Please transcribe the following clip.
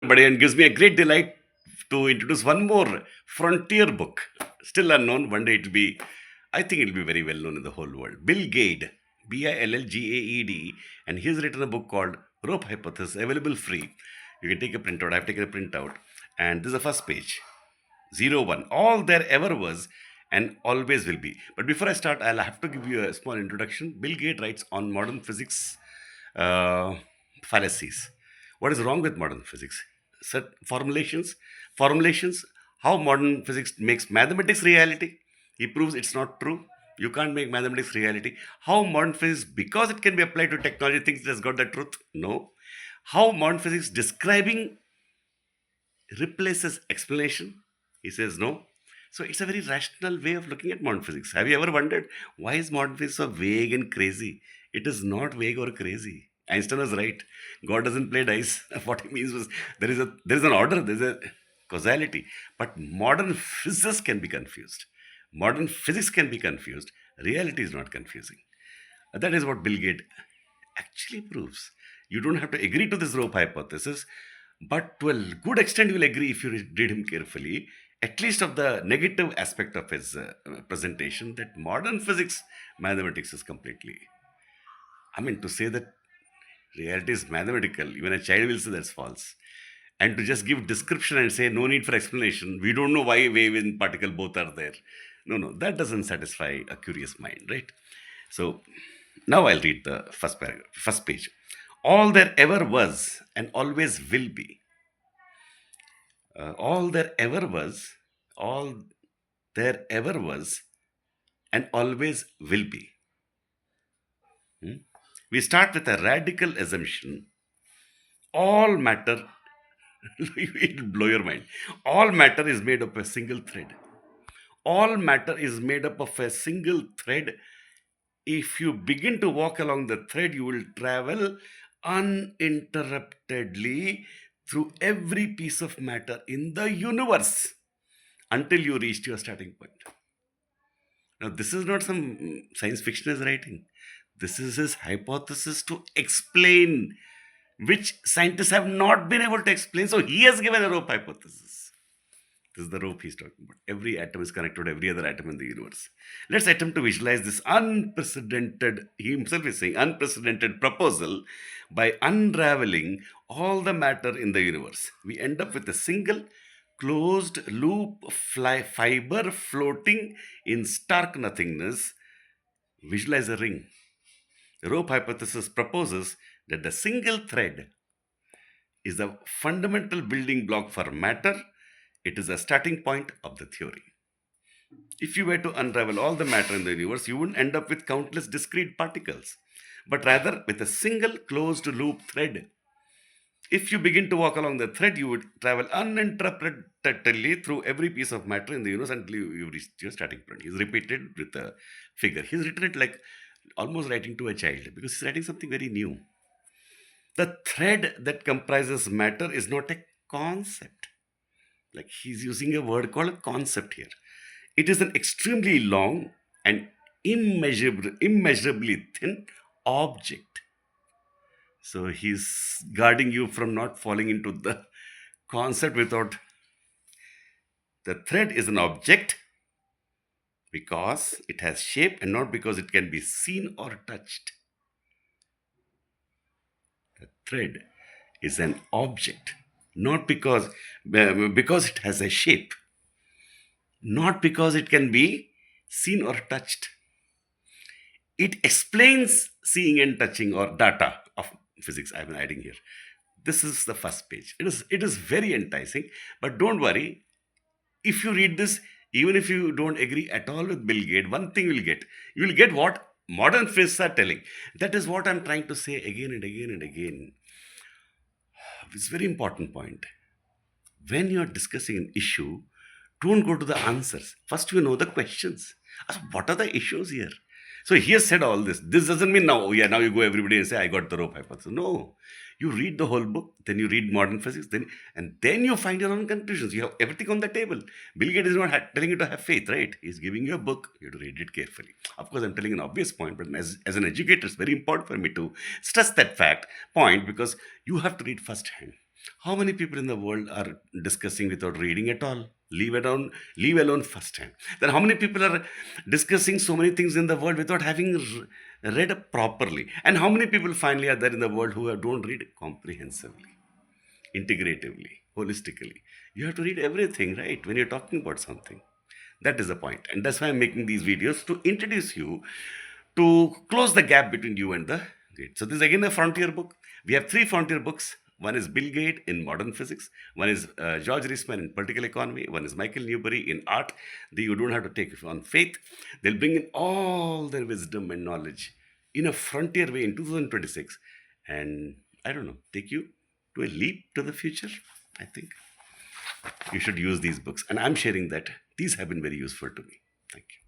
But it gives me a great delight to introduce one more frontier book, still unknown. One day it'll be, I think it'll be very well known in the whole world. Bill Gade, Billgaed, and he's written a book called Rope Hypothesis, available free. You can take a printout. I've taken a printout, and this is the first page. 01. All there ever was and always will be. But before I start, I'll have to give you a small introduction. Bill Gates writes on modern physics uh, fallacies. What is wrong with modern physics? Set formulations, how modern physics makes mathematics reality. He proves it's not true. You can't make mathematics reality. How modern physics, because it can be applied to technology, thinks it has got the truth. No. How modern physics describing replaces explanation? He says no. So it's a very rational way of looking at modern physics. Have you ever wondered why is modern physics so vague and crazy? It is not vague or crazy. Einstein was right. God doesn't play dice. What he means was there is an order, there is a causality. But modern physics can be confused. Modern physics can be confused. Reality is not confusing. That is what Bill Gates actually proves. You don't have to agree to this rope hypothesis, but to a good extent, you will agree if you read him carefully, at least of the negative aspect of his presentation, that modern physics, mathematics is completely. I mean, to say that reality is mathematical, even a child will say that's false. And to just give description and say no need for explanation, we don't know why wave and particle both are there. No, no, that doesn't satisfy a curious mind, right? So now I'll read the first paragraph, first page. All there ever was and always will be. All there ever was, all there ever was, and always will be. Hmm? We start with a radical assumption. All matter, it will blow your mind. All matter is made of a single thread. All matter is made up of a single thread. If you begin to walk along the thread, you will travel uninterruptedly through every piece of matter in the universe until you reach your starting point. Now, this is not some science fiction is writing. This is his hypothesis to explain which scientists have not been able to explain. So he has given a rope hypothesis. This is the rope he's talking about. Every atom is connected to every other atom in the universe. Let's attempt to visualize this unprecedented, he himself is saying, unprecedented proposal by unraveling all the matter in the universe. We end up with a single closed loop fiber floating in stark nothingness. Visualize a ring. The rope hypothesis proposes that the single thread is the fundamental building block for matter. It is a starting point of the theory. If you were to unravel all the matter in the universe, you wouldn't end up with countless discrete particles, but rather with a single closed loop thread. If you begin to walk along the thread, you would travel uninterruptedly through every piece of matter in the universe until you reach your starting point. He's repeated with a figure. He's written it like almost writing to a child because he's writing something very new. The thread that comprises matter is not a concept. Like he's using a word called a concept here. It is an extremely long and immeasurably thin object. So he's guarding you from not falling into the concept without. The thread is an object because it has shape and not because it can be seen or touched. The thread is an object, not because it has a shape, not because it can be seen or touched. It explains seeing and touching or data of physics. I'm adding here. This is the first page. It is very enticing, but don't worry. If you read this, even if you don't agree at all with Bill Gates, one thing you will get what modern physicists are telling. That is what I'm trying to say again and again and again. It's a very important point. When you're discussing an issue, don't go to the answers. First, you know the questions. What are the issues here? So he has said all this. This doesn't mean now, yeah, now you go everybody and say, I got the rope hypothesis. No. You read the whole book, then you read modern physics, then you find your own conclusions. You have everything on the table. Bill Gates is not telling you to have faith, right? He's giving you a book. You have to read it carefully. Of course, I'm telling an obvious point, but as an educator, it's very important for me to stress that point because you have to read firsthand. How many people in the world are discussing without reading at all? Leave alone first hand. Then how many people are discussing so many things in the world without having read up properly? And how many people finally are there in the world who don't read comprehensively, integratively, holistically? You have to read everything, right? When you're talking about something. That is the point. And that's why I'm making these videos to introduce you to close the gap between you and the great. So this is again a frontier book. We have three frontier books. One is Bill Gates in modern physics. One is George Reisman in political economy. One is Michael Newbury in art. You don't have to take on faith. They'll bring in all their wisdom and knowledge in a frontier way in 2026. And I don't know, take you to a leap to the future. I think you should use these books. And I'm sharing that these have been very useful to me. Thank you.